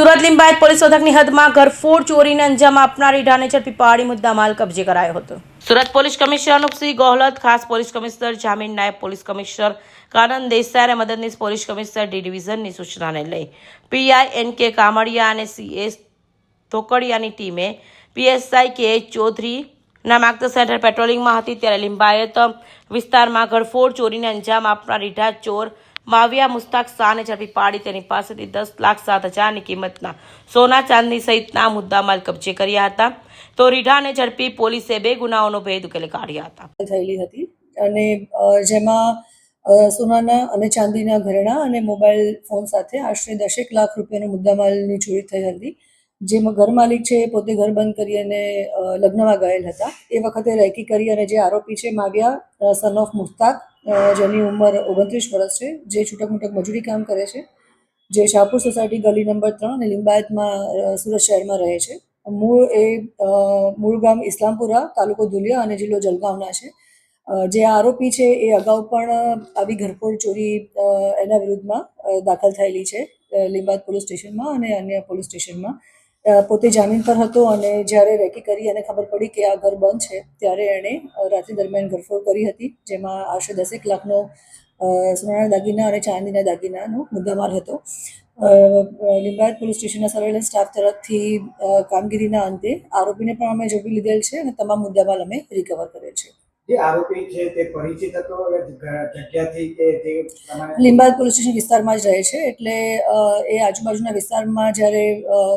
Surat Limbayat police મથકની હદમાં ઘરફોડ ચોરીને અંજામ આપનાર ઈઢાને ઝડપી પાડી મુદ્દામાલ કબજે કરાયો હતો। સુરત પોલીસ કમિશનર અનુપસિંહ ગોહલત, ખાસ પોલીસ કમિશનર જામીન, નાયબ પોલીસ કમિશનર કાનન દેસાઈ અને મદદનીશ પોલીસ કમિશનર ડી ડિવિઝનની સૂચનાને લઈ પીઆઈ એન.કે. કામડિયા અને સીએસ ધોકડિયાની ટીમે પીએસઆઈ કે.એચ. ચૌધરીના માર્ગદર્શન હેઠળ પેટ્રોલિંગમાં હતી ત્યારે લિંબાયત વિસ્તારમાં ઘરફોડ ચોરીને અંજામ આપનાર ઈઢા ચોર માવિયા મુસ્તાક શાહને ઝડપી પાડી તેની પાસેથી 10,07,000ની કિંમતના સોના ચાંદી સહિતના મુદ્દામાલ કબજે કર્યા હતા। તો રીઢાને ઝડપી પોલીસે 2 ગુનાઓનો ભેદ ઉકેલી કાઢ્યા હતા। થયેલી હતી અને જેમાં સોનાના અને ચાંદીના ઘરેણાં અને મોબાઈલ ફોન સાથે આશરે 10 લાખ રૂપિયાનો મુદ્દામાલની ચોરી થઈ હતી। જેમાં ઘર માલિક છે પોતે ઘર બંધ કરી અને લગ્નમાં ગયેલ હતા। એ વખતે રેકી કરી અને જે આરોપી છે માવિયા સન ઓફ મુસ્તાક, જેની ઉંમર 29 વર્ષ છે, જે છૂટક મૂટક મજૂરી કામ કરે છે, જે શાહપુર સોસાયટી ગલી નંબર 3 અને લિંબાયતમાં સુરત શહેરમાં રહે છે। મૂળ ગામ ઇસ્લામપુરા, તાલુકો ધુલિયા અને જિલ્લો જલગાંવના છે। જે આરોપી છે એ અગાઉ પણ આવી ઘરફોડ ચોરી એના વિરુદ્ધમાં દાખલ થયેલી છે લિંબાયત પોલીસ સ્ટેશનમાં અને અન્ય પોલીસ સ્ટેશનમાં। પોતે જામીન પર હતો અને જ્યારે રેકી કરી અને ખબર પડી કે આ ઘર બંધ છે ત્યારે એણે રાત્રિ દરમિયાન ઘરફોડ કરી હતી, જેમાં આશરે 10 લાખનો સોનાના દાગીના અને ચાંદીના દાગીનાનો મુદ્દામાલ હતો। લિંબાયત પોલીસ સ્ટેશનના સર્વેલન્સ સ્ટાફ તરફથી કામગીરીના અંતે આરોપીને પણ અમે ઝડપી લીધેલ છે અને તમામ મુદ્દામાલ અમે રિકવર કરેલ છે। જે આરોપી છે તે પરિચિત હતો જગ્યાથી કે તે લિંબાયત પોલીસ સ્ટેશન વિસ્તારમાં જ રહે છે, એટલે એ આજુબાજુના વિસ્તારમાં જ્યારે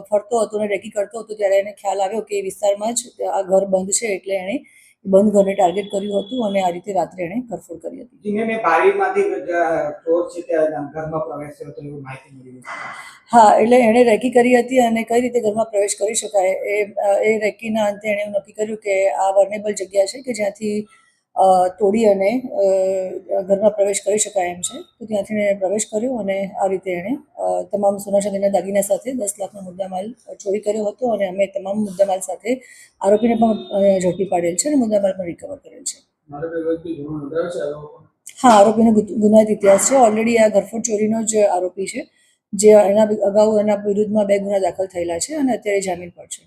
ફરતો હતો અને રેકી કરતો હતો ત્યારે એને ખ્યાલ આવ્યો કે એ વિસ્તારમાં જ આ ઘર બંધ છે, એટલે એણે બંધ ઘરને ટાર્ગેટ કર્યું હતું અને આ રીતે રાત્રે એણે ઘરફોડ કરી હતી। જીને બારીમાંથી ચોર છે તે ઘરમાં પ્રવેશ્યો હતો એવું માહિતી મળી હતી। હા, એટલે એણે રેકી કરી હતી અને કઈ રીતે ઘરમાં પ્રવેશ કરી શકાય એ રેકીના અંતે એણે એવું નક્કી કર્યું કે આ વર્નેબલ જગ્યા છે કે જ્યાંથી તોડી અને ઘરમાં પ્રવેશ કરી શકાય એમ છે, તો ત્યાંથી એણે પ્રવેશ કર્યો અને આ રીતે એણે તમામ સોના ચાંદીના દાગીના સાથે 10 લાખનો મુદ્દામાલ ચોરી કર્યો હતો અને અમે તમામ મુદ્દામાલ સાથે આરોપીને પણ ઝડપી પાડેલ છે અને મુદ્દામાલ પણ રિકવર કરેલ છે। હા, આરોપીનો ગુનાહિત ઇતિહાસ છે। ઓલરેડી આ ઘરફોડ ચોરીનો જ આરોપી છે, જે એના અગાઉ એના વિરુદ્ધમાં 2 ગુના દાખલ થયેલા છે અને અત્યારે જામીન પર છે।